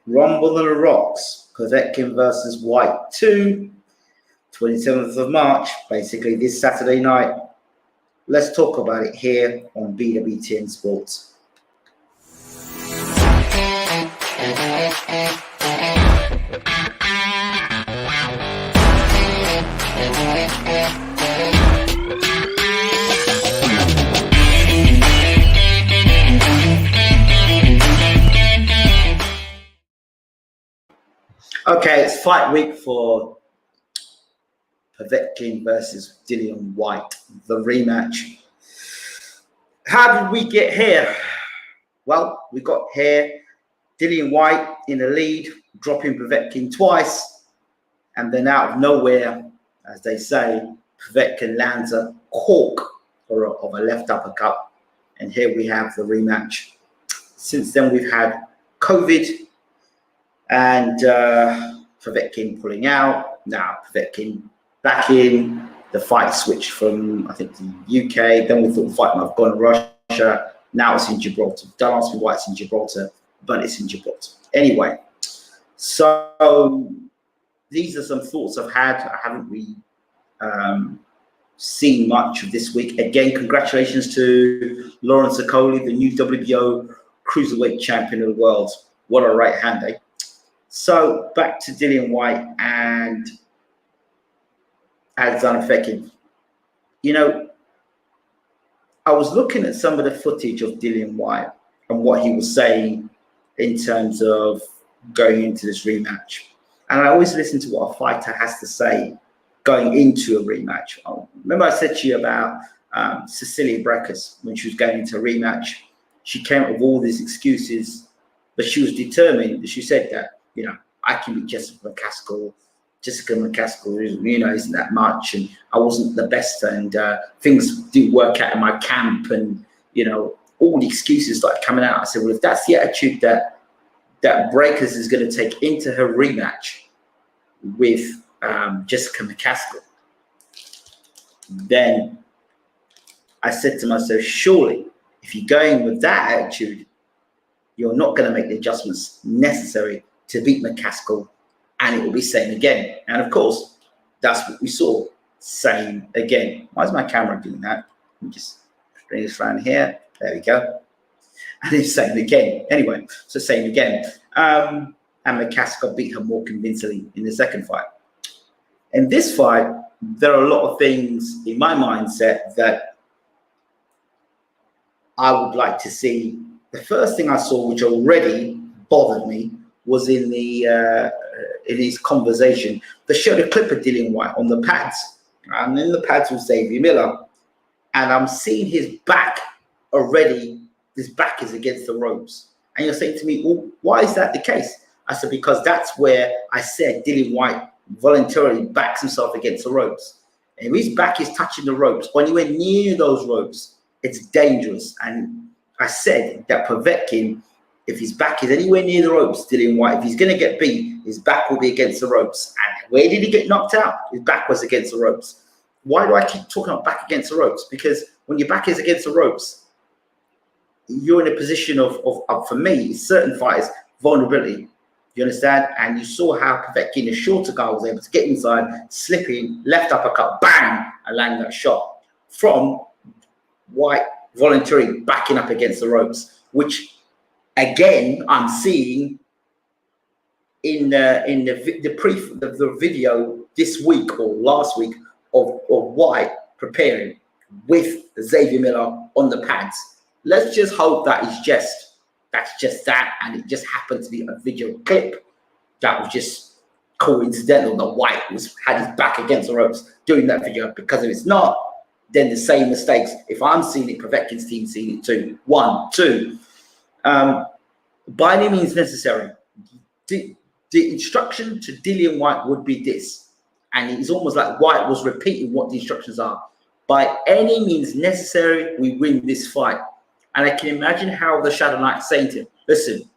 Rumble on the Rocks, Povetkin versus Whyte II, 27th of March, basically this Saturday night. Let's talk about it here on BWTM Sports. Okay, it's fight week for Povetkin versus Dillian Whyte, the rematch. How did we get here? Well, we got here, Dillian Whyte in the lead, dropping Povetkin twice, and then out of nowhere, as they say, Povetkin lands a cork of a left uppercut, and here we have the rematch. Since then, we've had COVID, and Povetkin pulling out. Now Povetkin back in. The fight switched from, I think, the UK. Then we thought the fight might have gone to Russia. Now it's in Gibraltar. Don't ask me why it's in Gibraltar, but it's in Gibraltar. Anyway, so these are some thoughts I've had. I haven't really seen much of this week. Again, congratulations to Lawrence Okoli, the new WBO cruiserweight champion of the world. What a right hand, eh? So back to Dillian Whyte and Alexander Povetkin. You know, I was looking at some of the footage of Dillian Whyte and what he was saying in terms of going into this rematch. And I always listen to what a fighter has to say going into a rematch. Remember I said to you about Cecilia Brækhus when she was going into a rematch. She came up with all these excuses, but she was determined. She said that, you know, I can beat Jessica McCaskill. Jessica McCaskill, you know, isn't that much, and I wasn't the best, and things didn't work out in my camp, and you know, all the excuses started coming out. I said, well, if that's the attitude that Brækhus is going to take into her rematch with Jessica McCaskill, then I said to myself, surely, if you're going with that attitude, you're not going to make the adjustments necessary to beat McCaskill, and it will be same again. And of course, that's what we saw, same again. Why is my camera doing that? Let me just bring this around here. There we go. And it's same again. Anyway, so same again. And McCaskill beat her more convincingly in the second fight. In this fight, there are a lot of things in my mindset that I would like to see. The first thing I saw, which already bothered me, was in his conversation. They showed a clip of Dillian Whyte on the pads, and in the pads was Xavier Miller, and I'm seeing his back already. His back is against the ropes, and you're saying to me, well, why is that the case? I said, because that's where I said Dillian Whyte voluntarily backs himself against the ropes, and if his back is touching the ropes, or anywhere near those ropes, it's dangerous. And I said that Povetkin, if his back is anywhere near the ropes, Dillian Whyte, if he's going to get beat, his back will be against the ropes. And where did he get knocked out? His back was against the ropes. Why do I keep talking about back against the ropes? Because when your back is against the ropes, you're in a position of for me, certain fighters, vulnerability. You understand? And you saw how Povetkin, the shorter guy, was able to get inside, slip in, left uppercut, bang, and land that shot. From Whyte voluntarily backing up against the ropes, which again, I'm seeing in the video this week or last week of Whyte preparing with Xavier Miller on the pads. Let's just hope that's just that, and it just happened to be a video clip that was just coincidental that Whyte had his back against the ropes doing that video. Because if it's not, then the same mistakes. If I'm seeing it, Povetkin's team seeing it too. 1, 2. By any means necessary, the instruction to Dillian Whyte would be this, and it's almost like Whyte was repeating what the instructions are. By any means necessary, we win this fight. And I can imagine how the Shadow Knight's saying to him, listen,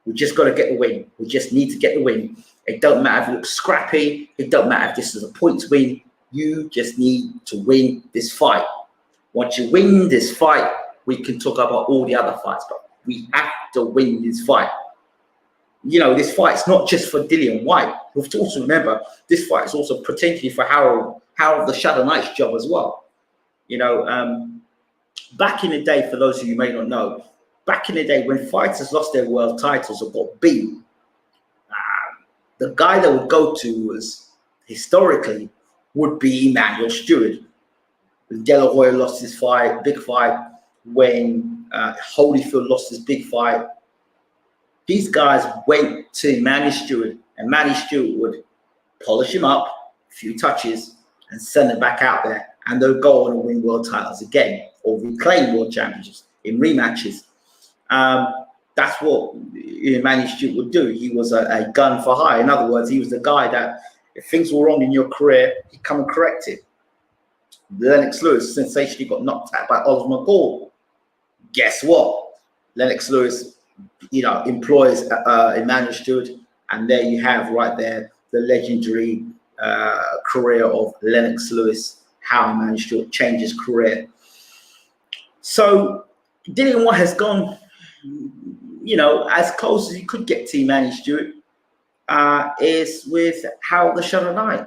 we just got to get the win. We just need to get the win. It don't matter if it looks scrappy. It don't matter if this is a points win. You just need to win this fight. Once you win this fight, we can talk about all the other fights, but we have to win this fight. this fight's not just for Dillian Whyte. We have to also remember this fight is also potentially for Harold the Shadow Knight's job as well. Back in the day, for those of you who may not know, back in the day when fighters lost their world titles or got beat, the guy that would go to was historically would be Emmanuel Stewart. When De La Hoya lost his big fight, when Holyfield lost his big fight, these guys went to Manny Stewart, and Manny Stewart would polish him up, a few touches, and send him back out there. And they'll go on and win world titles again, or reclaim world championships in rematches. That's what Manny Stewart would do. He was a gun for hire. In other words, he was the guy that if things were wrong in your career, he'd come and correct it. Lennox Lewis sensationally got knocked out by Oliver McCall. Guess what? Lennox Lewis, employs Emmanuel Stewart, and there you have right there the legendary career of Lennox Lewis, how Emmanuel Stewart changed his career. So Dillian Whyte has gone, as close as he could get to Emmanuel Stewart, is with Harold the Shadow Knight,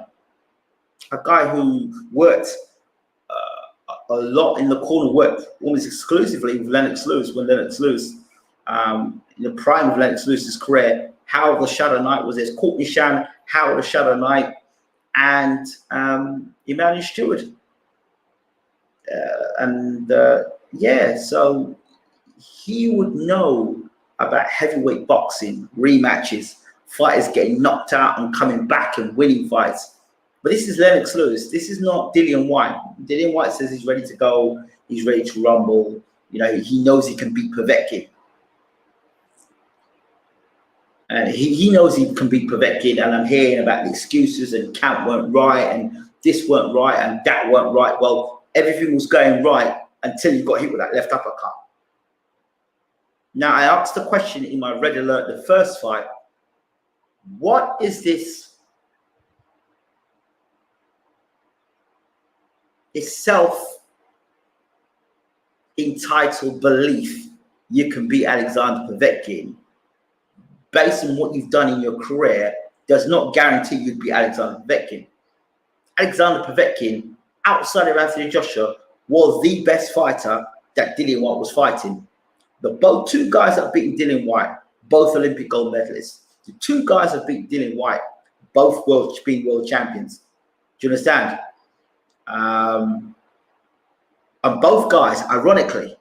a guy who worked a lot in the corner, worked almost exclusively with Lennox Lewis when Lennox Lewis, in the prime of Lennox Lewis's career, Harold the Shadow Knight was his Courtney Shannon, Harold the Shadow Knight, and Emmanuel Stewart. So he would know about heavyweight boxing, rematches, fighters getting knocked out and coming back and winning fights. But this is Lennox Lewis. This is not Dillian Whyte. Dillian Whyte says he's ready to go. He's ready to rumble. He knows he can beat Povetkin. And he knows he can beat Povetkin. And I'm hearing about the excuses and camp weren't right and this weren't right and that weren't right. Well, everything was going right until you got hit with that left uppercut. Now, I asked the question in my red alert, the first fight, what is this? It's self-entitled belief you can beat Alexander Povetkin based on what you've done in your career does not guarantee you'd beat Alexander Povetkin. Alexander Povetkin, outside of Anthony Joshua, was the best fighter that Dillian Whyte was fighting. The two guys that beat Dillian Whyte, both Olympic gold medalists. The two guys that beat Dillian Whyte, both being world champions. Do you understand? And both guys, ironically,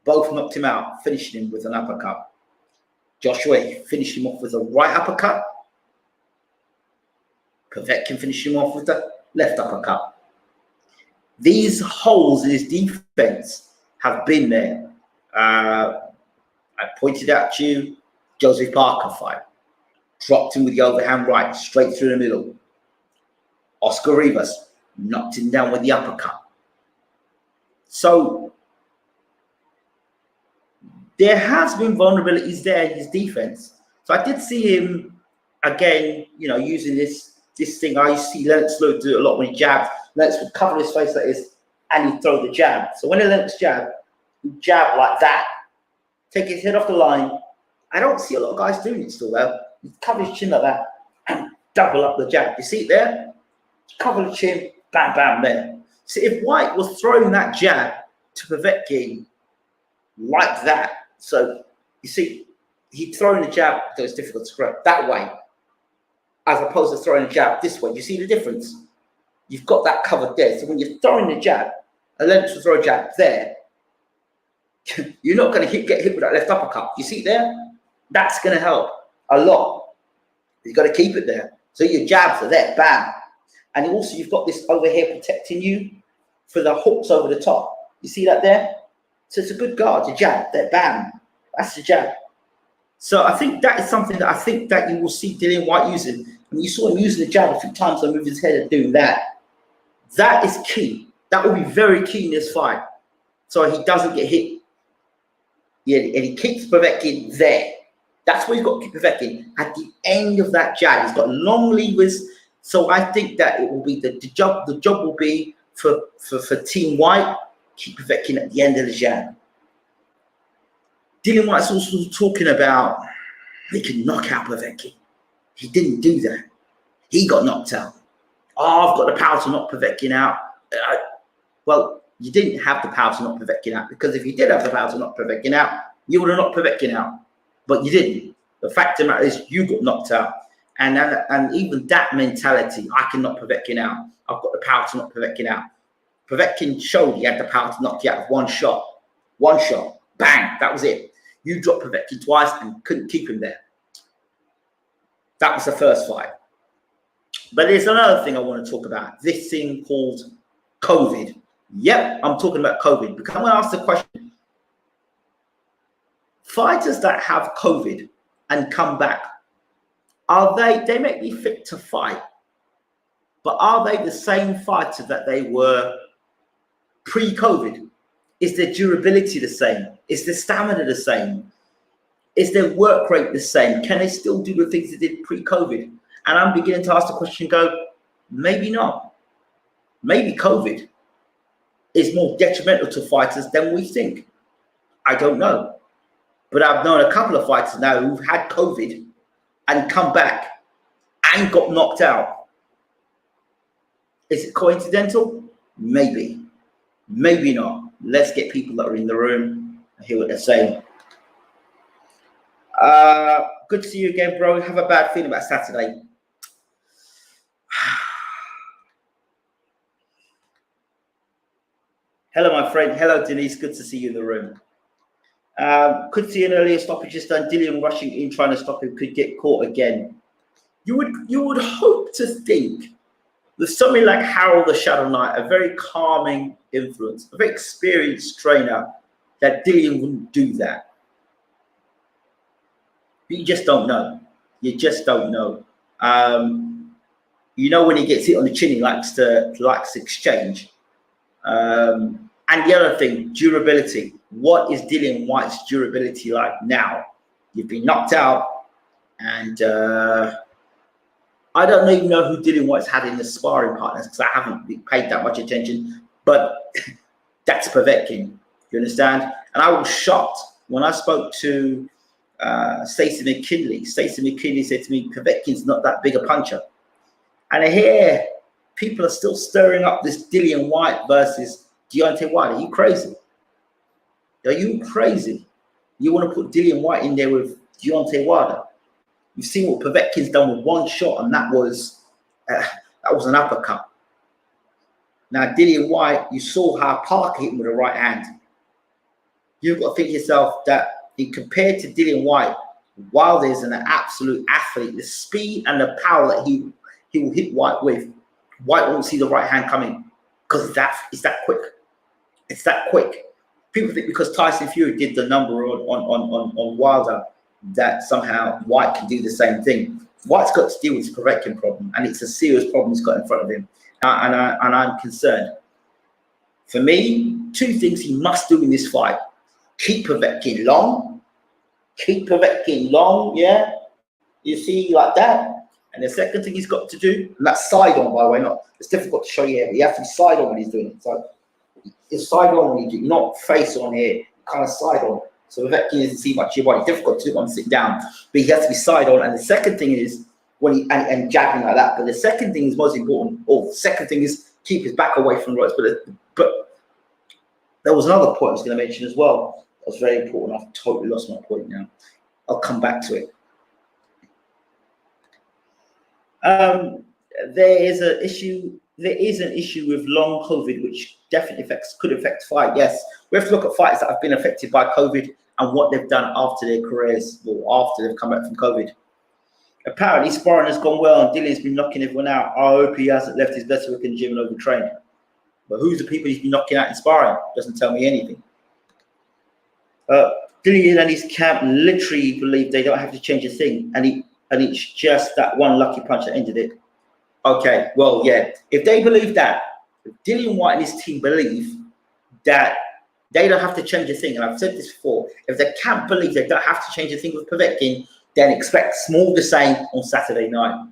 both knocked him out, finishing him with an uppercut. Joshua finished him off with a right uppercut. Povetkin finished him off with the left uppercut. These holes in his defense have been there. I pointed out to you, Joseph Parker fight. Dropped him with the overhand right, straight through the middle. Oscar Rivas knocked him down with the uppercut. So there has been vulnerabilities there in his defense. So I did see him again, using this thing. I used to see Lennox Lewis do it a lot when he jabbed. Lennox would cover his face like this and he'd throw the jab. So when Lennox jabbed, he'd jab like that, take his head off the line. I don't see a lot of guys doing it still though. He'd cover his chin like that and double up the jab. You see it there? Cover the chin, bam, bam, there. See, if Whyte was throwing that jab to Povetkin like that, so you see, he'd throw in the jab, though it's difficult to correct, that way, as opposed to throwing a jab this way. You see the difference? You've got that covered there. So when you're throwing the jab, and Lennox will throw a jab there, you're not going to get hit with that left uppercut. You see it there? That's going to help a lot. You've got to keep it there. So your jabs are there, bam. And also you've got this over here protecting you for the hooks over the top. You see that there? So it's a good guard, the jab, there, bam. That's the jab. So I think that is something that I think that you will see Dillian Whyte using. And you saw him using the jab a few times and moving his head and doing that. That is key. That will be very key in this fight. So he doesn't get hit. Yeah, and he keeps Povetkin there. That's where he's got to keep Povetkin. At the end of that jab, he's got long levers. So I think that it will be the job will be for Team Whyte, keep Povetkin at the end of the jab. Dillian Whyte's also talking about He can knock out Povetkin. He didn't do that. He got knocked out. Oh, I've got the power to knock Povetkin out. Well, you didn't have the power to knock Povetkin out, because if you did have the power to knock Povetkin out, you would have knocked Povetkin out. But you didn't. The fact of the matter is you got knocked out. And even that mentality, I can knock Povetkin out. I've got the power to knock Povetkin out. Povetkin showed he had the power to knock you out with one shot. One shot. Bang. That was it. You dropped Povetkin twice and couldn't keep him there. That was the first fight. But there's another thing I want to talk about. This thing called COVID. Yep, I'm talking about COVID. Because I'm going to ask the question. Fighters that have COVID and come back, they may be fit to fight, but are they the same fighter that they were pre-COVID? Is their durability the same? Is their stamina the same? Is their work rate the same? Can they still do the things they did pre-COVID? And I'm beginning to ask the question, maybe not. Maybe COVID is more detrimental to fighters than we think. I don't know. But I've known a couple of fighters now who've had COVID and come back and got knocked out. Is it coincidental? Maybe. Maybe not. Let's get people that are in the room and hear what they're saying. Good to see you again, bro. Have a bad feeling about Saturday. Hello, my friend. Hello, Denise. Good to see you in the room. Could see an earlier stoppage just done. Dillian rushing in, trying to stop him, could get caught again. You would hope to think that somebody like Harold the Shadow Knight, a very calming influence, a very experienced trainer, that Dillian wouldn't do that. But you just don't know. You just don't know. You know, when he gets hit on the chin, he likes to exchange. And the other thing, durability. What is Dillian Whyte's durability like now? You've been knocked out, and I don't even know who Dillian Whyte's had in the sparring partners, because I haven't paid that much attention. But that's Povetkin. You understand? And I was shocked when I spoke to Stacey McKinley. Stacey McKinley said to me, Povetkin's not that big a puncher. And I hear people are still stirring up this Dillian Whyte versus Deontay Wilder. Are you crazy? Are you crazy? You want to put Dillian Whyte in there with Deontay Wilder? You've seen what Povetkin's done with one shot, and that was an uppercut. Now, Dillian Whyte, you saw how Parker hit him with the right hand. You've got to think to yourself that compared to Dillian Whyte, Wilder is an absolute athlete. The speed and the power that he will hit Whyte with, Whyte won't see the right hand coming because it's that quick. It's that quick. People think because Tyson Fury did the number on Wilder that somehow Whyte can do the same thing. Whyte's got to deal with his Povetkin problem, and it's a serious problem he's got in front of him. And I'm concerned. For me, two things he must do in this fight: keep Povetkin long, yeah. You see, like that. And the second thing he's got to do, and that's side on, by the way, not it's difficult to show you here, but you have to be side on when he's doing it. So it's side on when you do, not face on here, kind of side on. So Povetkin doesn't see much of your body. Difficult to do when sitting down, but he has to be side on. And the second thing is when he and jabbing like that. But the second thing is most important. The second thing is keep his back away from the ropes. But there was another point I was going to mention as well. That was very important. I've totally lost my point now. I'll come back to it. There is an issue with long COVID, which definitely could affect fight. Yes, we have to look at fighters that have been affected by COVID and what they've done after their careers or after they've come back from COVID. Apparently, sparring has gone well and Dillian's been knocking everyone out. I hope he hasn't left his best work in the gym and overtrained. But who's the people he's been knocking out in sparring? Doesn't tell me anything. Dillian and his camp literally believe they don't have to change a thing, and it's just that one lucky punch that ended it. Okay, well, yeah. If they believe that, if Dillian Whyte and his team believe that they don't have to change a thing, and I've said this before, if they can't believe they don't have to change a thing with Povetkin, then expect more the same on Saturday night.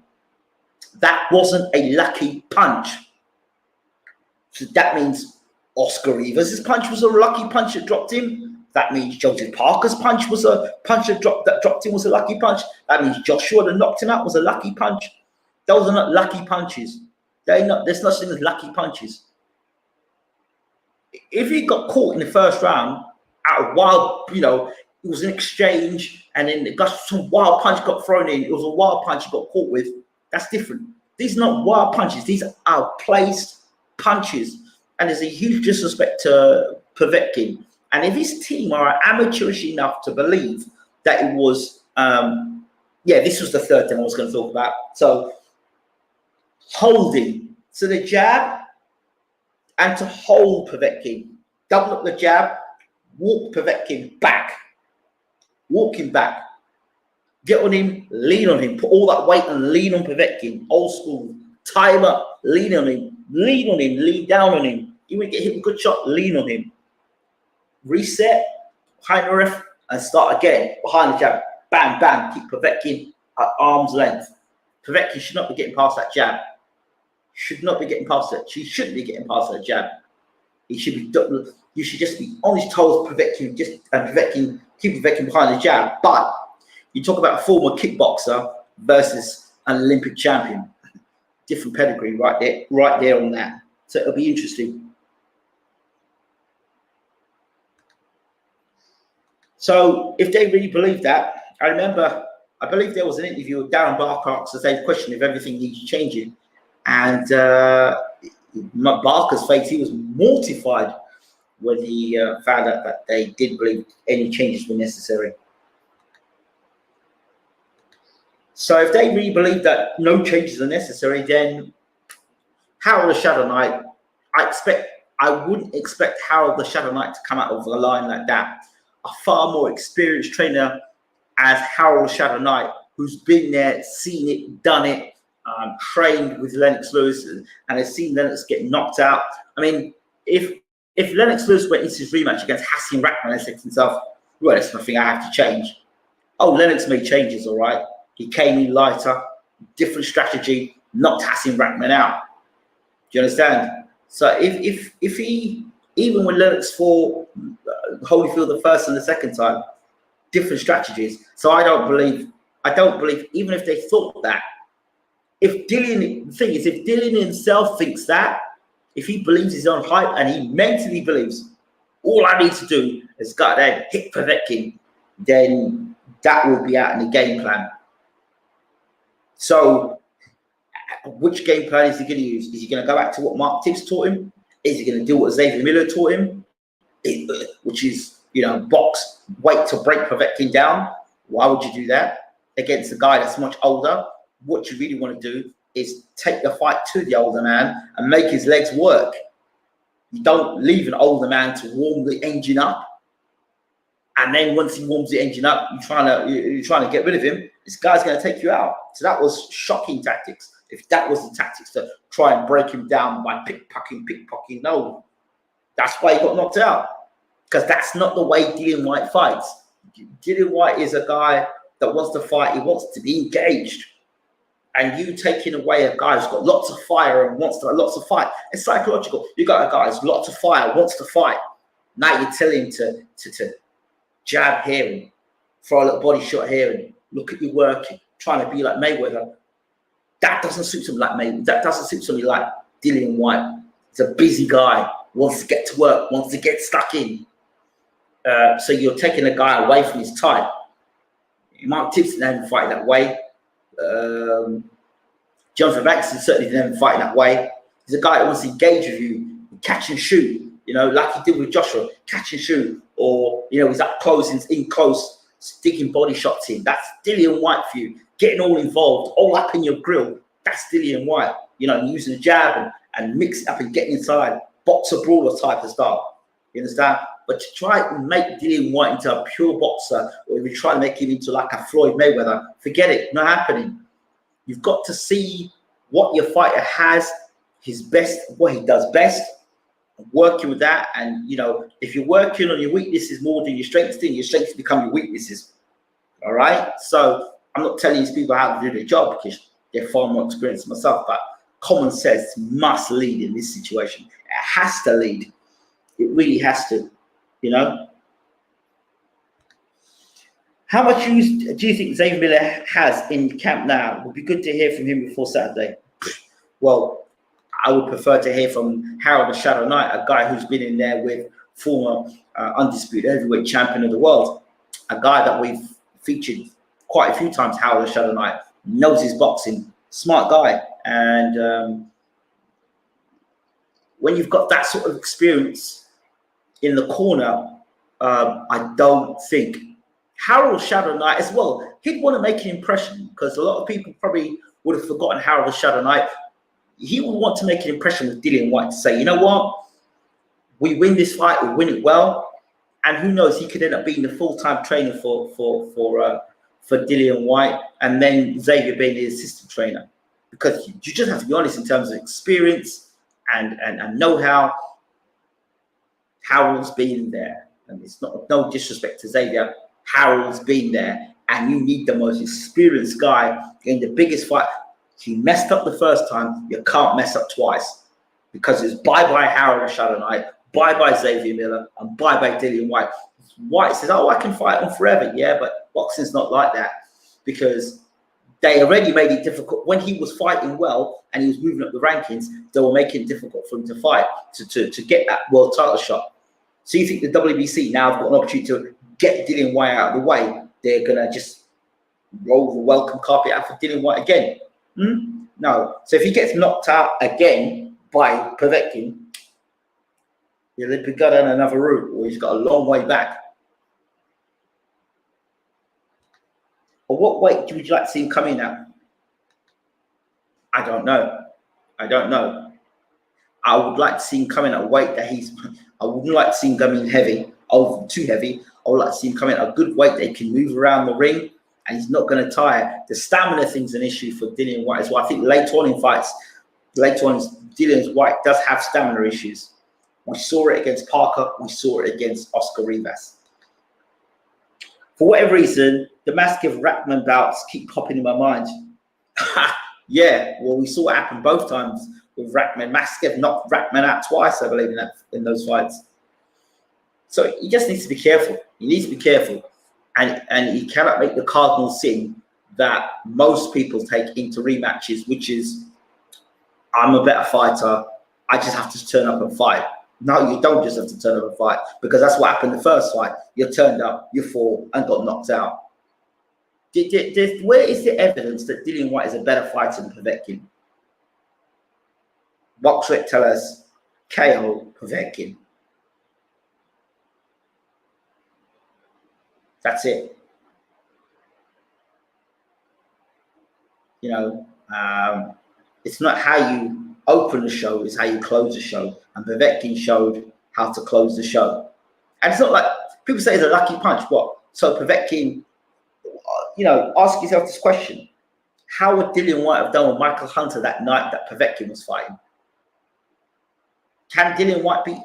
That wasn't a lucky punch. So that means Oscar Rivas' punch was a lucky punch that dropped him. That means Joseph Parker's punch was a punch that dropped him was a lucky punch. That means Joshua that knocked him out was a lucky punch. Those are not lucky punches. There's no such thing as lucky punches. If he got caught in the first round at a wild, it was an exchange, and then some wild punch got thrown in. It was a wild punch he got caught with. That's different. These are not wild punches. These are placed punches. And there's a huge disrespect to Povetkin. And if his team are amateurish enough to believe that it was, this was the third thing I was going to talk about. So holding. So the jab and to hold Povetkin. Double up the jab, walk Povetkin back. Walk him back. Get on him, lean on him. Put all that weight and lean on Povetkin. Old school. Tie him up, lean on him. Lean on him, lean down on him. You want to get hit with a good shot, lean on him. Reset, behind the ref, and start again. Behind the jab. Bam, bam. Keep Povetkin at arm's length. Povetkin should not be getting past that jab. Should not be getting past that. She shouldn't be getting past that jab. He should be. You should just be on his toes, Povetkin, keep Povetkin behind the jab. But you talk about a former kickboxer versus an Olympic champion. Different pedigree right there on that. So it'll be interesting. So if they really believe that, I believe there was an interview with Darren Barker asked the same question if everything needs changing. And Barker's face, he was mortified when he found out that they did believe any changes were necessary. So if they really believe that no changes are necessary, then Harold the Shadow Knight, I wouldn't expect Harold the Shadow Knight to come out of the line like that. A far more experienced trainer as Harold the Shadow Knight, who's been there, seen it, done it, trained with Lennox Lewis, and has seen Lennox get knocked out. I mean, if Lennox Lewis went into his rematch against Hasim Rahman and said to himself, well, there's nothing I have to change. Oh, Lennox made changes, all right. He came in lighter, different strategy, knocked Hasim Rahman out. Do you understand? So if he, even when Lennox fought Holyfield the first and the second time, different strategies. So I don't believe, even if they thought that, the thing is, if Dillian himself thinks that, if he believes his own hype and he mentally believes, all I need to do is go there, hit Povetkin, then that will be out in the game plan. So which game plan is he going to use? Is he going to go back to what Mark Tibbs taught him? Is he going to do what Xavier Miller taught him? Which is, box, wait to break Povetkin down. Why would you do that against a guy that's much older? What you really want to do is take the fight to the older man and make his legs work. You don't leave an older man to warm the engine up. And then once he warms the engine up, you're trying to get rid of him. This guy's going to take you out. So that was shocking tactics. If that was the tactics to try and break him down by pickpocketing, no. That's why he got knocked out. Because that's not the way Dillian Whyte fights. Dillian Whyte is a guy that wants to fight. He wants to be engaged. And you taking away a guy who's got lots of fire and wants to lots of fight. It's psychological. You got a guy who's lots of fire, wants to fight. Now you tell him to jab here and throw a little body shot here and look at your work, trying to be like Mayweather. That doesn't suit somebody like Mayweather. That doesn't suit somebody like Dillian Whyte. He's a busy guy, wants to get to work, wants to get stuck in. So you're taking a guy away from his type. Mark Tibbs didn't fight that way. Jonathan Baxter certainly didn't fight that way. He's a guy that wants to engage with you, catch and shoot, like he did with Joshua, catch and shoot, or he's up close, in close, sticking body shots in. That's Dillian Whyte for you. Getting all involved, all up in your grill. That's Dillian Whyte. Using the jab and mix it up and getting inside, boxer brawler type of style. You understand? But to try and make Dillian Whyte into a pure boxer, or if you try to make him into like a Floyd Mayweather, forget it, not happening. You've got to see what your fighter has, his best, what he does best, working with that. And, if you're working on your weaknesses more than your strengths, then your strengths become your weaknesses. All right? So I'm not telling these people how to do their job because they're far more experienced than myself, but common sense must lead in this situation. It has to lead. It really has to, How much use do you think Xavier Miller has in camp now? It would be good to hear from him before Saturday. Well, I would prefer to hear from Harold the Shadow Knight, a guy who's been in there with former undisputed heavyweight champion of the world, a guy that we've featured quite a few times. Harold the Shadow Knight knows his boxing, smart guy, and when you've got that sort of experience in the corner, I don't think Harold Shadow Knight as well, he'd want to make an impression, because a lot of people probably would have forgotten Harold the Shadow Knight. He would want to make an impression with Dillian Whyte to say, you know what, we win this fight, we win it well, and who knows, he could end up being the full-time trainer for Dillian Whyte, and then Xavier being the assistant trainer, because you just have to be honest in terms of experience and know-how. Harold's been there, and it's not no disrespect to Xavier. Harold's been there, and you need the most experienced guy in the biggest fight. He messed up the first time, you can't mess up twice, because it's bye-bye Harold Shadow Knight, bye-bye Xavier Miller, and bye-bye Dillian Whyte. Whyte says, oh, I can fight on forever. Yeah, but boxing's not like that, because they already made it difficult. When he was fighting well and he was moving up the rankings, they were making it difficult for him to fight, to get that world title shot. So you think the WBC now have got an opportunity to get Dillian Whyte out of the way? They're going to just roll the welcome carpet out for Dillian Whyte again? No. So if he gets knocked out again by Povetkin, he'll be got on another route, or he's got a long way back. Or what weight would you like to see him come in at? I don't know. I would like to see him come in at a weight that I wouldn't like to see him come in heavy, too heavy. I would like to see him come in at a good weight that he can move around the ring, and he's not going to tire. The stamina thing's an issue for Dillian Whyte as well. I think later on in fights, Dillian Whyte does have stamina issues. We saw it against Parker. We saw it against Oscar Rivas. For whatever reason, the Maskev Rackman bouts keep popping in my mind. Yeah, well, we saw it happen both times with Rackman. Maskev knocked Rackman out twice, I believe, in those fights. So he just needs to be careful. He needs to be careful. And he cannot make the cardinal sin that most people take into rematches, which is, I'm a better fighter, I just have to turn up and fight. No, you don't just have to turn up and fight, because that's what happened in the first fight. You turned up, you fought, and got knocked out. Where is the evidence that Dillian Whyte is a better fighter than Povetkin? Boxrec tell us KO Povetkin. That's it. You know, it's not how you open the show, it's how you close the show. And Povetkin showed how to close the show. And it's not like people say it's a lucky punch. What? So Povetkin, you know, ask yourself this question. How would Dillian Whyte have done with Michael Hunter that night that Povetkin was fighting? Can Dillian Whyte beat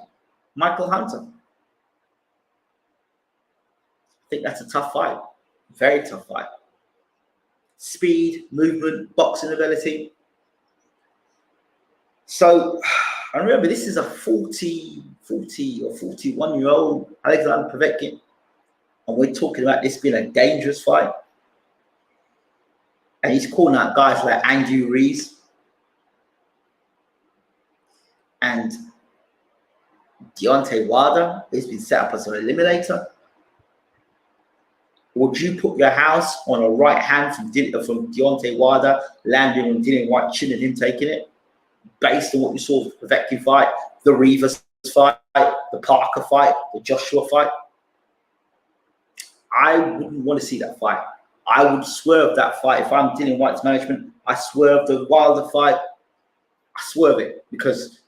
Michael Hunter? I think that's a tough fight. Very tough fight. Speed, movement, boxing ability. So, and remember, this is a 40 or 41-year-old Alexander Povetkin. And we're talking about this being a dangerous fight. And he's calling out guys like Andy Ruiz and Deontay Wilder, who's been set up as an eliminator. Would you put your house on a right hand from Deontay Wilder, landing on Dillian Whyte, chin and him taking it? Based on what you saw with the Povetkin fight, the Rivas fight, the Parker fight, the Joshua fight? I wouldn't want to see that fight. I would swerve that fight. If I'm Dillian Whyte's management, I swerve the Wilder fight. I swerve it, because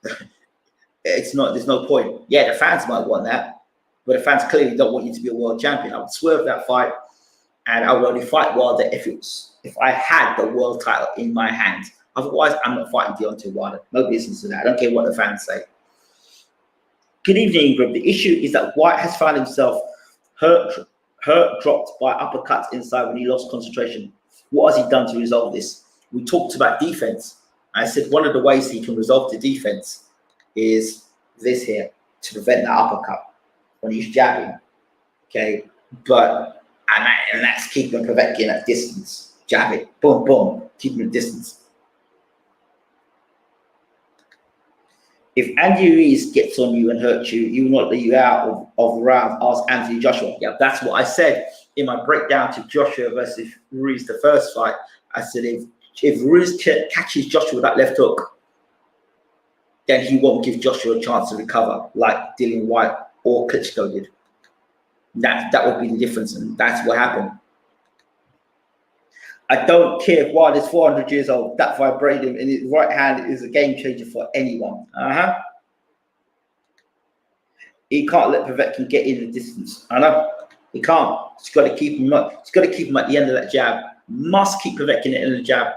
it's not, there's no point. Yeah, the fans might want that, but the fans clearly don't want you to be a world champion. I would swerve that fight, and I would only fight Wilder if I had the world title in my hands. Otherwise, I'm not fighting Deontay Wilder. No business in that. I don't care what the fans say. Good evening, Ingrid. The issue is that Whyte has found himself hurt, dropped by uppercuts inside when he lost concentration. What has he done to resolve this? We talked about defense. I said one of the ways he can resolve the defense is this here, to prevent that uppercut when he's jabbing. Okay, but And that's keeping Povetkin at distance. Jab it, boom, boom, keeping at distance. If Andy Ruiz gets on you and hurts you, he will not let you out of the round. Ask Anthony Joshua. Yeah, that's what I said in my breakdown to Joshua versus Ruiz, the first fight. I said if Ruiz catches Joshua with that left hook, then he won't give Joshua a chance to recover like Dillian Whyte or Klitschko did. That would be the difference, and that's what happened. I don't care if Whyte is 400 years old. That vibranium in his right hand is a game changer for anyone. He can't let Povetkin get in the distance. I know he can't. He's got to keep him up. He's got to keep him at the end of that jab. Must keep Povetkin at the end of the jab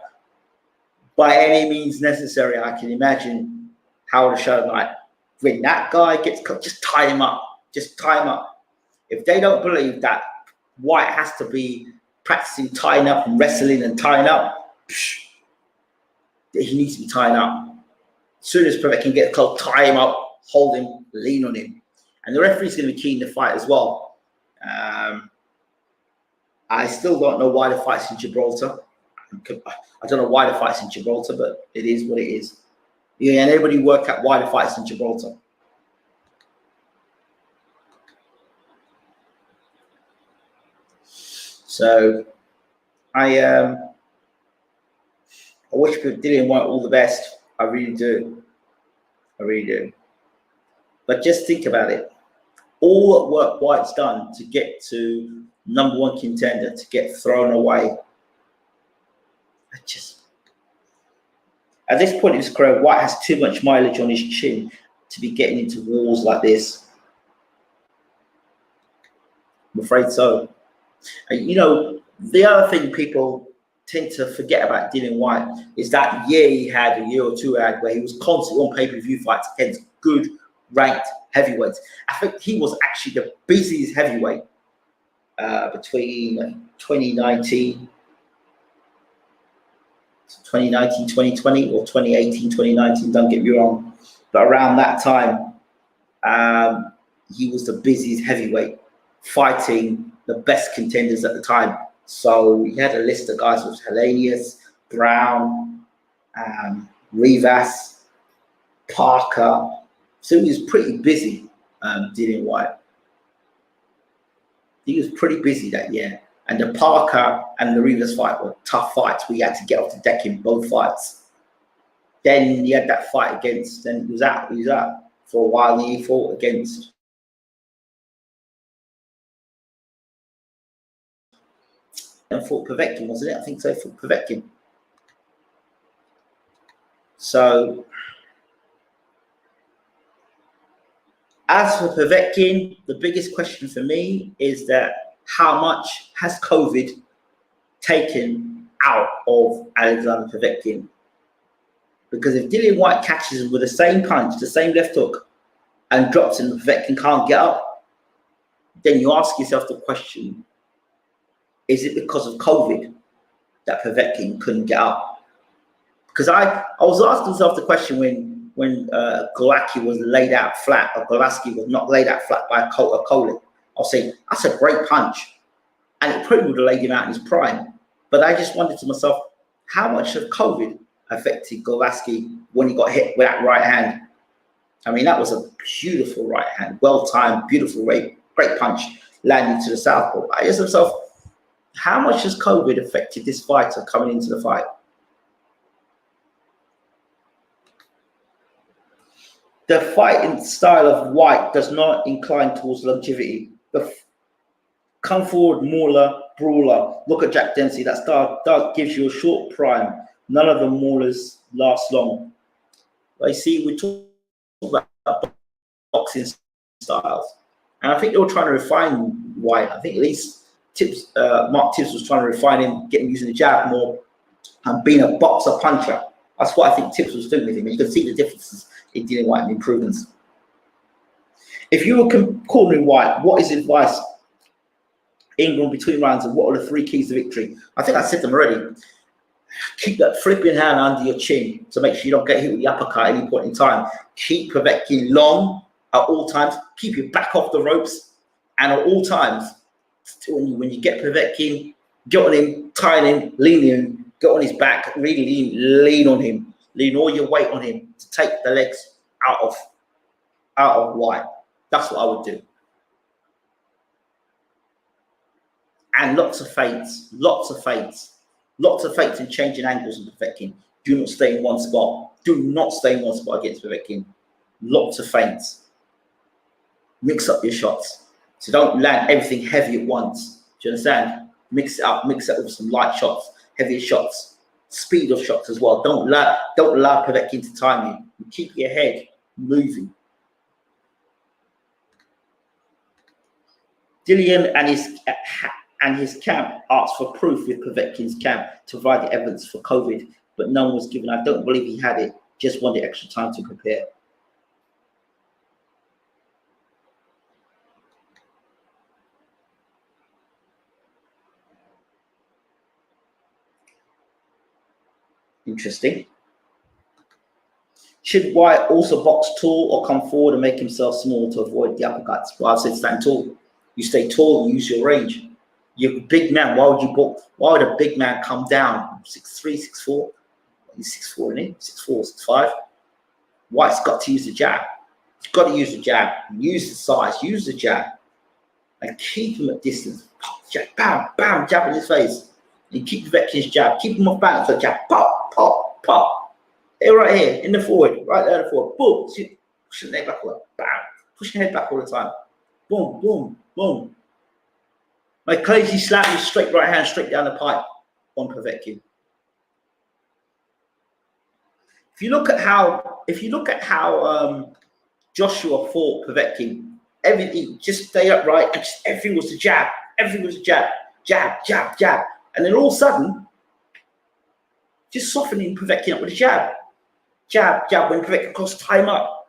by any means necessary. I can imagine how the show like when that guy gets cut, just tie him up. Just tie him up. If they don't believe that Whyte has to be practicing tying up and wrestling and tying up, he needs to be tying up. As soon as Povetkin gets close, tie him up, hold him, lean on him. And the referee's going to be keen to fight as well. I still don't know why the fight's in Gibraltar. I don't know why the fight's in Gibraltar, but it is what it is. Yeah, and everybody work out why the fight's in Gibraltar. So I wish Dillian Whyte all the best. I really do. I really do. But just think about it. All the work Whyte's done to get to #1 contender, to get thrown away. At this point in his career, Whyte has too much mileage on his chin to be getting into wars like this. I'm afraid so. And, you know, the other thing people tend to forget about Dillian Whyte is that year he had, a year or two had, where he was constantly on pay-per-view fights against good ranked heavyweights. I think he was actually the busiest heavyweight between 2019, 2020, or 2018, 2019, don't get me wrong. But around that time, he was the busiest heavyweight, fighting the best contenders at the time. So he had a list of guys with Helenius, Brown, Rivas, Parker. So he was pretty busy, Dillian Whyte. He was pretty busy that year. And the Parker and the Rivas fight were tough fights. We had to get off the deck in both fights. Then he had that fight against, then he was out for a while. And he fought against and fought Povetkin, wasn't it? I think so, fought Povetkin. So, as for Povetkin, the biggest question for me is that how much has COVID taken out of Alexander Povetkin? Because if Dillian Whyte catches him with the same punch, the same left hook, and drops him, Povetkin can't get up, then you ask yourself the question, is it because of COVID that Povetkin couldn't get up? Because I was asking myself the question when Golovkin was laid out flat, or Golovkin was not laid out flat by a Kolek. I'll say, that's a great punch. And it probably would have laid him out in his prime. But I just wondered to myself, how much of COVID affected Golovkin when he got hit with that right hand? I mean, that was a beautiful right hand, well-timed, beautiful, great punch, landing to the southpaw. I asked myself, how much has COVID affected this fighter coming into the fight? The fighting style of Whyte does not incline towards longevity. The come forward, mauler, brawler. Look at Jack Dempsey. That style gives you a short prime. None of the maulers last long. But you see, we talk about boxing styles, and I think they were trying to refine Whyte. I think at least Mark Tibbs was trying to refine him, get him using the jab more, and being a boxer puncher. That's what I think Tibbs was doing with him. And you can see the differences in Dillian Whyte and improvements. If you were calling Whyte, what is advice England between rounds, and what are the 3 keys to victory? I think I said them already. Keep that flipping hand under your chin to make sure you don't get hit with the uppercut at any point in time. Keep Povetkin long at all times. Keep your back off the ropes, and at all times, When you get Povetkin, get on him, tie him, lean him, get on his back, really lean on him, lean all your weight on him to take the legs out of Whyte. That's what I would do. And lots of feints and changing angles in Povetkin. Do not stay in one spot. Do not stay in one spot against Povetkin. Lots of feints. Mix up your shots. So don't land everything heavy at once. Do you understand? Mix it up. Mix it with some light shots, heavier shots, speed of shots as well. Don't allow Povetkin to time you. Keep your head moving. Dillian and his camp asked for proof with Povetkin's camp to provide the evidence for COVID, but none was given. I don't believe he had it. Just wanted extra time to prepare. Interesting. Should Whyte also box tall or come forward and make himself small to avoid the uppercuts? Well, I've said stand tall. You stay tall and use your range. You're a big man. Why would you box? Why would a big man come down? 6'3", 6'4"? He's 6'4", isn't he? 6'4", 6'5". Whyte's got to use the jab. He's got to use the jab. Use the size. Use the jab. And keep him at distance. Jab, bam, bam, jab in his face. And keep Povetkin's jab. Keep him off balance. So jab, pop, pop, pop. Here, right here, in the forward. Right there in the forward. Boom. Pushing the head back all the time. Bam. Pushing the head back all the time. Boom, boom, boom. Like crazy slapping straight right hand straight down the pipe on Povetkin. If you look at how Joshua fought Povetkin, everything just stay upright and just everything was a jab. Everything was a jab. Jab, jab, jab. And then all of a sudden, just softening Povetkin up with a jab. Jab, jab, when Povetkin crossed time up.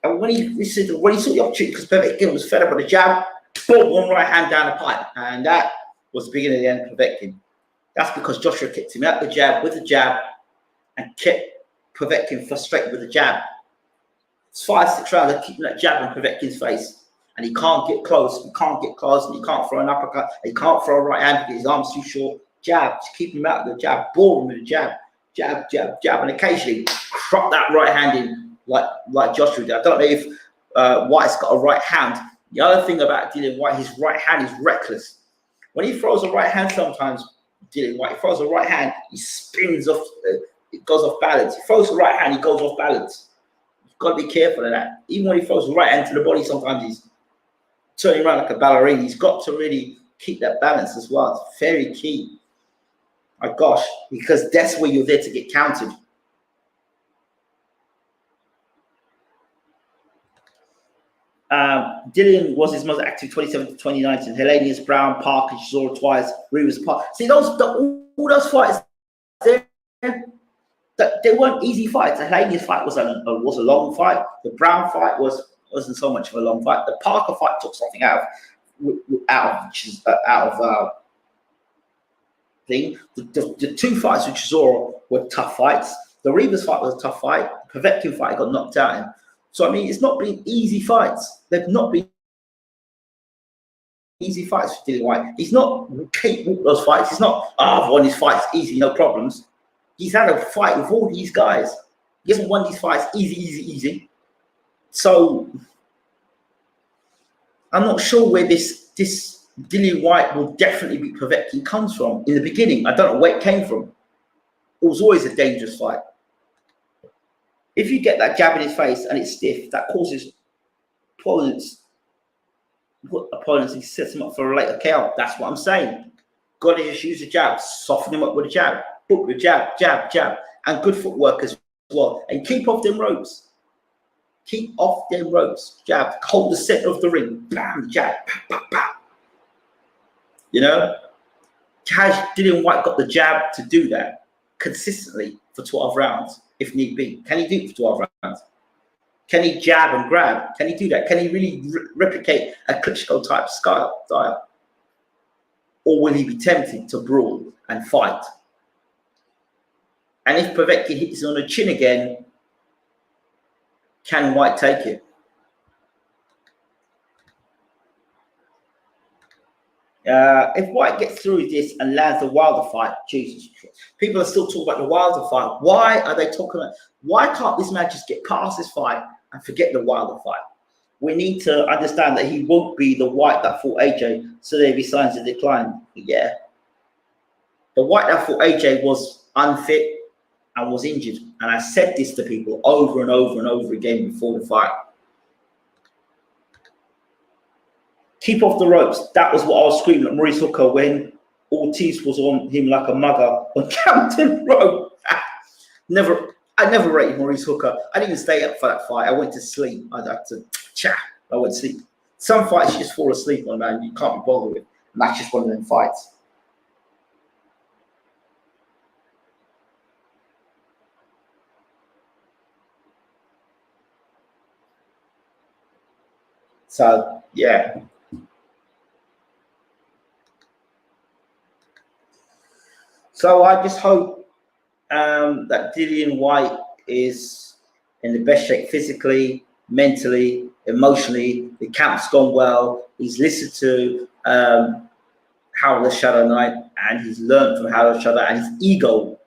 And when he saw the opportunity, because Povetkin was fed up with the jab, boom, one right hand down the pipe. And that was the beginning of the end of Povetkin. That's because Joshua kicked him out with the jab, and kept Povetkin frustrated with the jab. It's 5-6 rounds of keeping that jab in Povetkin's face. And he can't get close. He can't get close. And he can't throw an uppercut. He can't throw a right hand because his arm's too short. Jab, just keep him out of the jab. Ball him with the jab. Jab, jab, jab. And occasionally crop that right hand in like Joshua did. I don't know if Whyte's got a right hand. The other thing about Dillian Whyte, his right hand is reckless. When he throws a right hand sometimes, Dillian Whyte, he throws a right hand, he spins off, it goes off balance. He throws the right hand, he goes off balance. You've got to be careful of that. Even when he throws the right hand to the body, sometimes he's turning around like a ballerina. He's got to really keep that balance as well. It's very key. My gosh, because that's where you're there to get counted. Dillian was his most active 2017 to 2019. Helenius, Brown, Parker, Chisora twice, Rivers Park. See, all those fights there, they weren't easy fights. The Helenius fight was a long fight. The Brown fight wasn't so much of a long fight. The Parker fight took something out of thing. The two fights with Chisora were tough fights. The Rivers fight was a tough fight. The Povetkin fight got knocked out in. So, I mean, it's not been easy fights. They've not been easy fights for Dillian Whyte. He's not capable of those fights. He's not, I've won his fights easy, no problems. He's had a fight with all these guys. He hasn't won these fights easy. So, I'm not sure where this Dillian Whyte will definitely beat Povetkin comes from. In the beginning, I don't know where it came from. It was always a dangerous fight. If you get that jab in his face and it's stiff, that causes opponents, he sets him up for a later KO. That's what I'm saying. Got to just use the jab, soften him up with a jab, book the jab, jab, and good footwork as well. And keep off them ropes. Keep off them ropes. Jab, hold the center of the ring. Bam, jab, bam, bam, bam. You know, has Dillian Whyte got the jab to do that consistently for 12 rounds? If need be. Can he do it for 12 rounds? Can he jab and grab? Can he do that? Can he really replicate a Klitschko type style? Or will he be tempted to brawl and fight? And if Povetkin hits on the chin again, can Whyte take it? If White gets through this and lands the Wilder fight, Jesus Christ, people are still talking about the Wilder fight. Why are they talking about? Why can't this man just get past this fight and forget the Wilder fight? We need to understand that he won't be the White that fought AJ, so there be signs of decline. Yeah, the White that fought AJ was unfit and was injured, and I said this to people over and over and over again before the fight. Keep off the ropes. That was what I was screaming at Maurice Hooker when Ortiz was on him like a mugger on Camden Road. I never rated Maurice Hooker. I didn't stay up for that fight. I went to sleep. I went to sleep. Some fights you just fall asleep on, man. You can't be bothered with. And that's just one of them fights. So, yeah. So I just hope that Dillian Whyte is in the best shape physically, mentally, emotionally. The camp's gone well. He's listened to Howard the Shadow Knight, and he's learned from Howard the Shadow, and his ego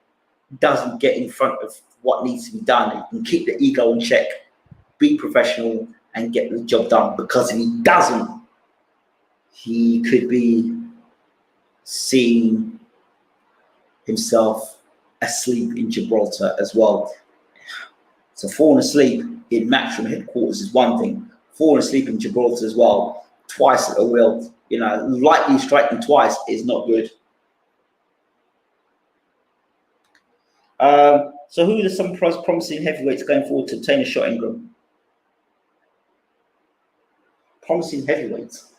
doesn't get in front of what needs to be done. He can keep the ego in check, be professional, and get the job done. Because if he doesn't, he could be seeing himself asleep in Gibraltar as well. So falling asleep in Matchroom headquarters is one thing. Falling asleep in Gibraltar as well, twice at a wheel, lightly striking twice is not good. So who are some promising heavyweights going forward to obtain a shot, Ingram? Promising heavyweights.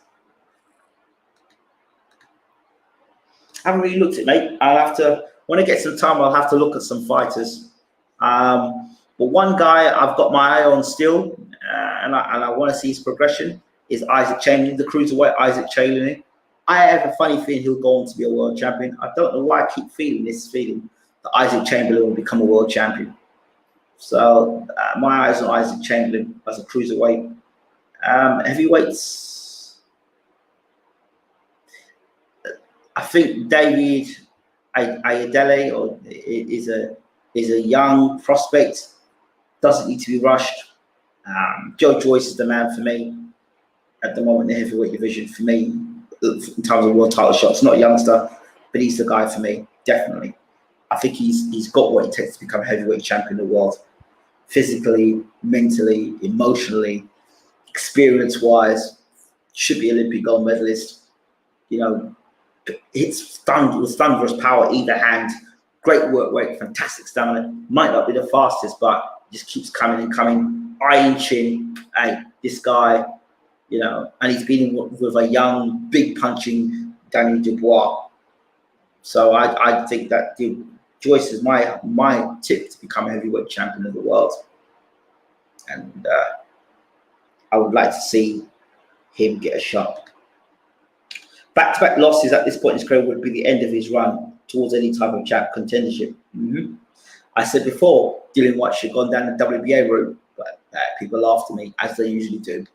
I haven't really looked at it, mate. I'll have to, when I get some time, I'll have to look at some fighters. But one guy I've got my eye on still, and I want to see his progression, is Isaac Chamberlain, the cruiserweight Isaac Chamberlain. I have a funny feeling he'll go on to be a world champion. I don't know why I keep feeling this feeling that Isaac Chamberlain will become a world champion. So my eyes on Isaac Chamberlain as a cruiserweight. Heavyweights, I think David Ayadele is a young prospect, doesn't need to be rushed. Joe Joyce is the man for me at the moment in the heavyweight division. For me, in terms of world title shots, not a youngster, but he's the guy for me, definitely. I think he's got what it takes to become a heavyweight champion of the world, physically, mentally, emotionally, experience-wise. Should be Olympic gold medalist. It's thunderous power either hand. Great work rate, fantastic stamina. Might not be the fastest, but just keeps coming and coming. Eye in chin. Hey, this guy, and he's been with a young, big punching Daniel Dubois. So I think that Joyce is my tip to become a heavyweight champion of the world. And I would like to see him get a shot. Back-to-back losses at this point in his career would be the end of his run towards any type of champ contendership. I said before, Dillian Whyte should have gone down the WBA route, but people laughed at me, as they usually do.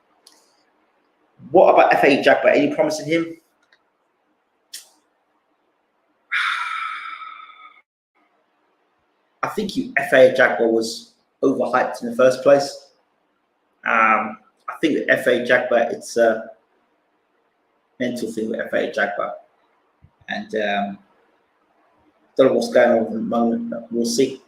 What about F.A. Jackbat? Any promise in him? I think F.A. Jackbat was overhyped in the first place. I think that F.A. Jackbat, it's a mental thing with F.A. Jackbat. And don't know what's going on at the moment, but we'll see.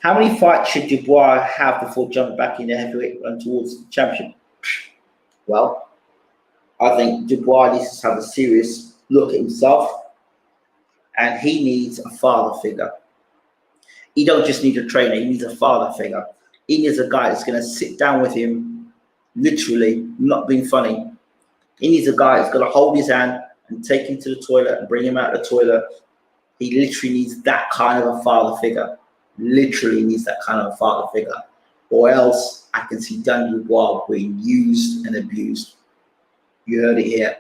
How many fights should Dubois have before jumping back in the heavyweight run towards the championship? Well, I think Dubois needs to have a serious look at himself, and he needs a father figure. He don't just need a trainer, he needs a father figure. He needs a guy that's going to sit down with him, literally, not being funny. He needs a guy that's going to hold his hand and take him to the toilet and bring him out of the toilet. He literally needs that kind of a father figure. Literally needs that kind of a father figure. Or else I can see Daniel Dubois being used and abused. You heard it here.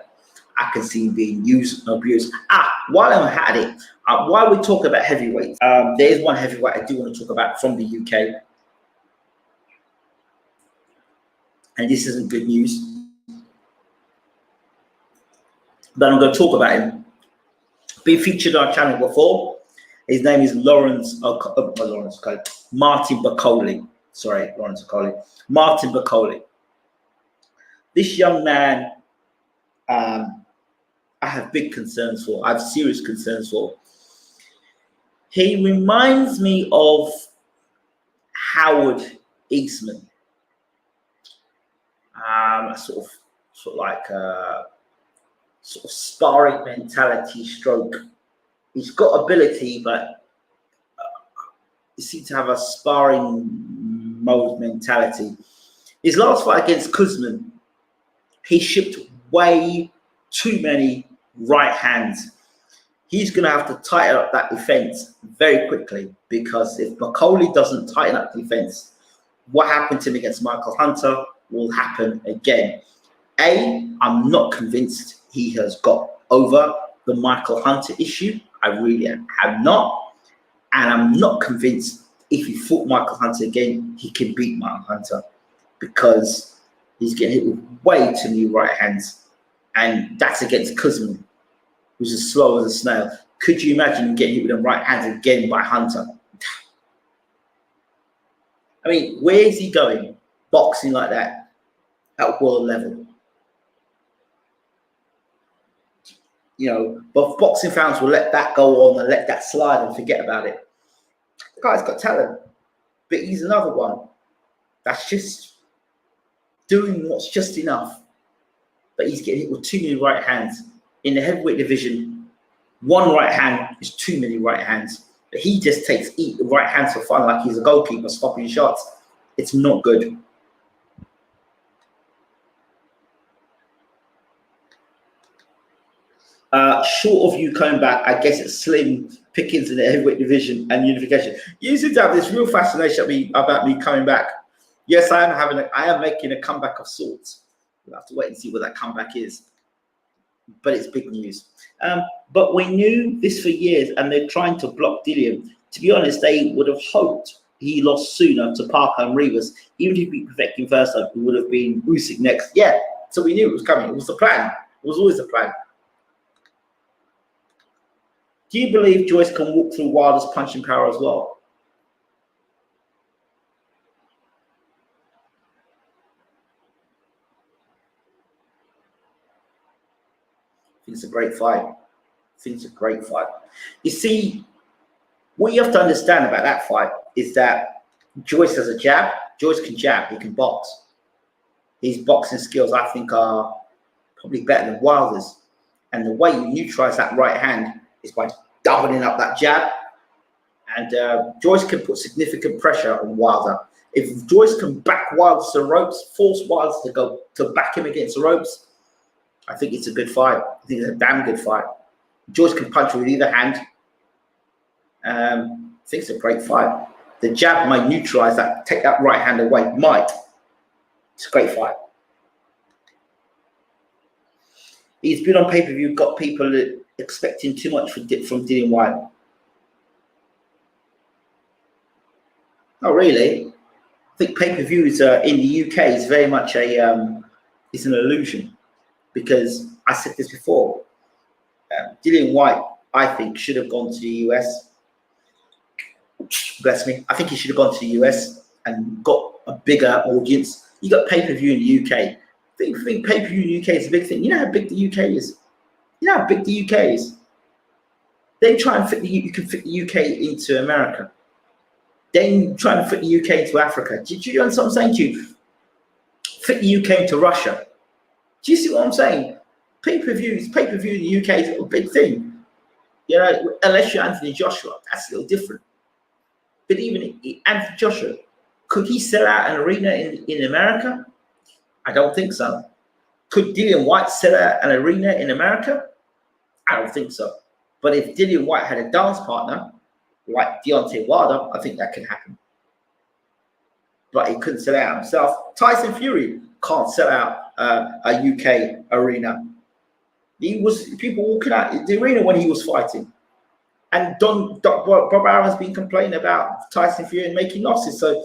I can see him being used and abused. While I'm at it, while we talk about heavyweights, there's one heavyweight I do want to talk about from the UK. And this isn't good news. but I'm going to talk about him. Been featured on our channel before. His name is Martin Bakole. Sorry, Lawrence Okoli. Martin Bakole. This young man, I have big concerns for. I have serious concerns for. He reminds me of Howard Eastman. Sort of like sort of sparring mentality stroke. He's got ability, but he seems to have a sparring mode mentality. His last fight against Kuzman, he shipped way too many right hands. He's going to have to tighten up that defense very quickly, because if Bakole doesn't tighten up defense, what happened to him against Michael Hunter will happen again. I'm not convinced he has got over the Michael Hunter issue. I really am not. And I'm not convinced if he fought Michael Hunter again, he can beat Michael Hunter, because he's getting hit with way too many right hands. And that's against Kuzman, who's as slow as a snail. Could you imagine him getting hit with them right hands again by Hunter? I mean, where is he going boxing like that at world level? You know, but boxing fans will let that go on and let that slide and forget about it. The guy's got talent, but he's another one that's just doing what's just enough. But he's getting hit with too many right hands. In the heavyweight division, one right hand is too many right hands. But he just takes right hands for fun, like he's a goalkeeper stopping shots. It's not good. Short of you coming back, I guess it's slim pickings in the heavyweight division and unification. You seem to have this real fascination about me coming back. Yes, I am making a comeback of sorts. We'll have to wait and see what that comeback is. But it's big news. But we knew this for years, and they're trying to block Dillian. To be honest, they would have hoped he lost sooner to Parker and Rivas. Even if he beat Povetkin first time, it would have been Usyk next. Yeah, so we knew it was coming. It was the plan. It was always the plan. Do you believe Joyce can walk through Wilder's punching power as well? I think it's a great fight. I think it's a great fight. You see, what you have to understand about that fight is that Joyce has a jab. Joyce can jab. He can box. His boxing skills, I think, are probably better than Wilder's. And the way you neutralize that right hand is by doubling up that jab. And Joyce can put significant pressure on Wilder. If Joyce can back Wilder to the ropes, force Wilder to back him against the ropes, I think it's a good fight. I think it's a damn good fight. Joyce can punch with either hand. I think it's a great fight. The jab might neutralize that, take that right hand away. Might. It's a great fight. He's been on pay-per-view, got people expecting too much from Dillian Whyte. Oh, really? I think pay-per-views in the UK is very much it's an illusion, because I said this before. Dillian Whyte, I think, should have gone to the US. Bless me. I think he should have gone to the US and got a bigger audience. You got pay-per-view in the UK. I think pay-per-view in the UK is a big thing. You know how big the UK is? You know how big the UK is? They try and you can fit the UK into America. Then try and fit the UK into Africa. Do you understand what I'm saying to you? Fit the UK into Russia. Do you see what I'm saying? Pay-per-view in the UK is a big thing. You know, unless you're Anthony Joshua, that's a little different. But even Anthony Joshua, could he sell out an arena in America? I don't think so. Could Dillian Whyte sell out an arena in America? I don't think so. But if Dillian Whyte had a dance partner like Deontay Wilder, I think that could happen. But he couldn't sell out himself. Tyson Fury can't sell out a UK arena. He was people walking out the arena when he was fighting. And Bob Aaron's been complaining about Tyson Fury and making losses. So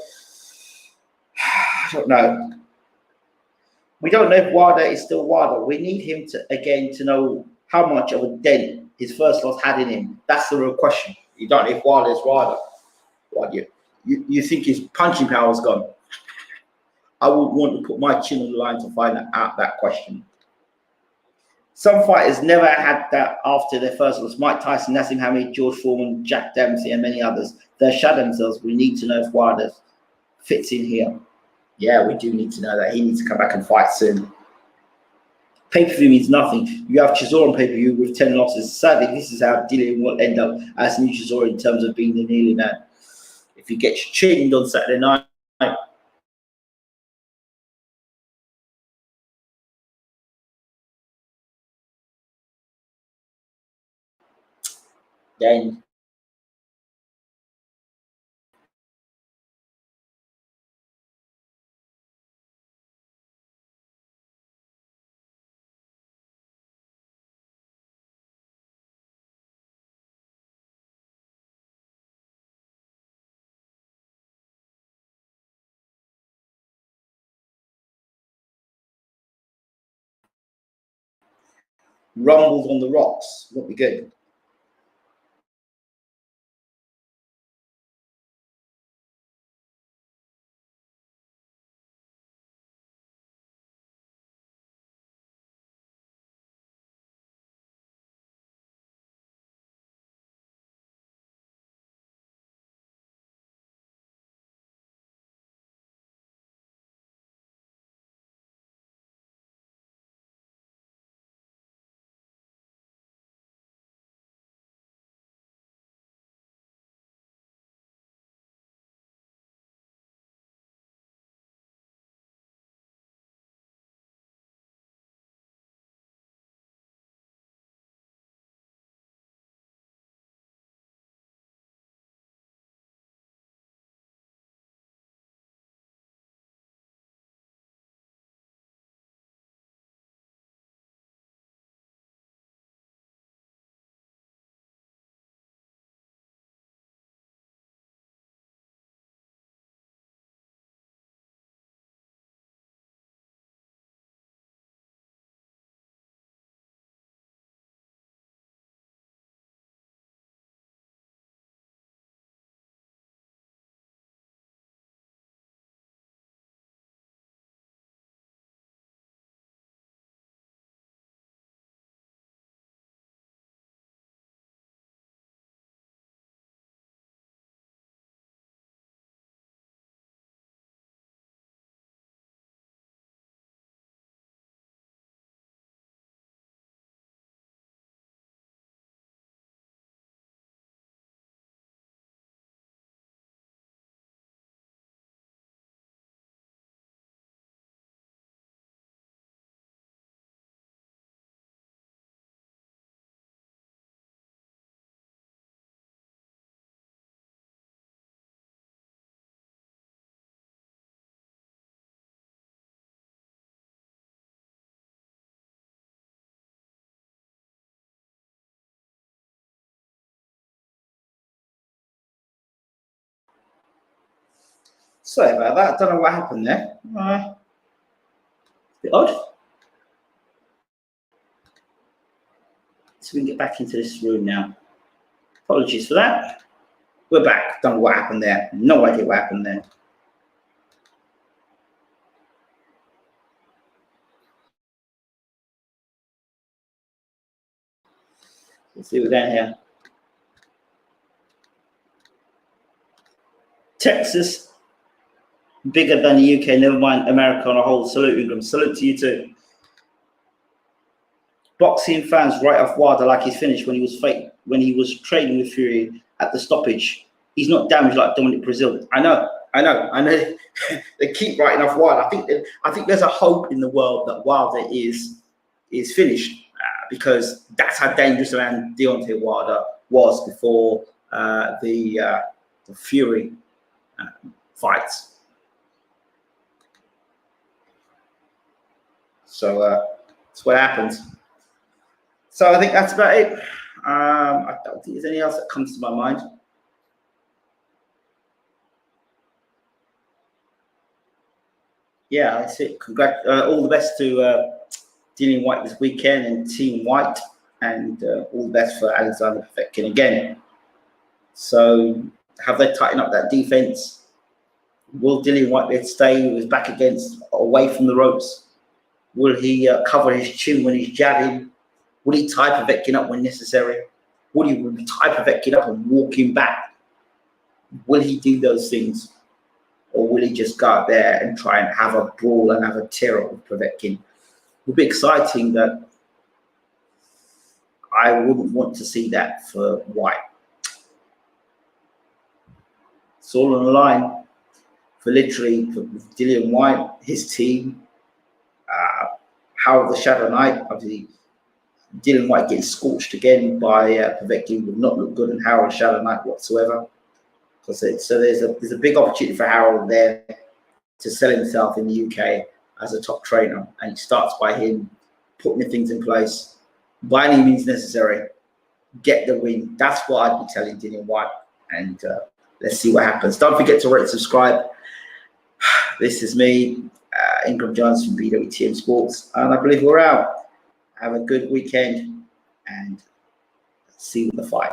I don't know. We don't know if Wilder is still Wilder. We need him to know how much of a dent his first loss had in him. That's the real question. You don't know if Wilder's Wilder. What you think his punching power is gone? I would want to put my chin on the line to find out that question. Some fighters never had that after their first loss. Mike Tyson, Nassim Hamid, George Foreman, Jack Dempsey, and many others. They shut themselves. We need to know if Wilder fits in here. Yeah, we do need to know that. He needs to come back and fight soon. Pay-per-view means nothing. You have Chisora on pay-per-view with 10 losses. Sadly, this is how Dillian will end up as new Chisora in terms of being the nearly man. If he gets chinned on Saturday night, then rumbles on the rocks would be good. Sorry about that. I don't know what happened there. A bit odd. So we can get back into this room now. Apologies for that. We're back. Don't know what happened there. No idea what happened there. Let's see what's down here. Texas, bigger than the UK. Never mind America on a whole. Salute, Ingram. Salute to you too. Boxing fans write off Wilder like he's finished when he was trading with Fury at the stoppage. He's not damaged like Dominic Brazil. I know. They keep writing off Wilder. I think there's a hope in the world that Wilder is finished because that's how dangerous around Deontay Wilder was before the Fury fights. So that's what happens. So I think that's about it. I don't think there's anything else that comes to my mind. Yeah, that's it. All the best to Dillian Whyte this weekend and Team White. and all the best for Alexander Povetkin again. So have they tightened up that defense? Will Dillian Whyte be able to stay with his back against, away from the ropes? Will he cover his chin when he's jabbing? Will he tie Povetkin up when necessary? Will he tie Povetkin up and walk him back? Will he do those things? Or will he just go out there and try and have a brawl and have a tear up with Povetkin? It would be exciting, that I wouldn't want to see that for Whyte. It's all on the line for literally for Dillian Whyte, his team. How the Shadow Knight, obviously, Dillian Whyte getting scorched again by Povetkin would not look good in Harold Shadow Knight whatsoever. So there's a big opportunity for Harold there to sell himself in the UK as a top trainer, and it starts by him putting things in place by any means necessary. Get the win. That's what I'd be telling Dillian Whyte, and let's see what happens. Don't forget to rate and subscribe. This is me, Ingram Jones from BWTM Sports, and I believe we're out. Have a good weekend, and see you in the fight.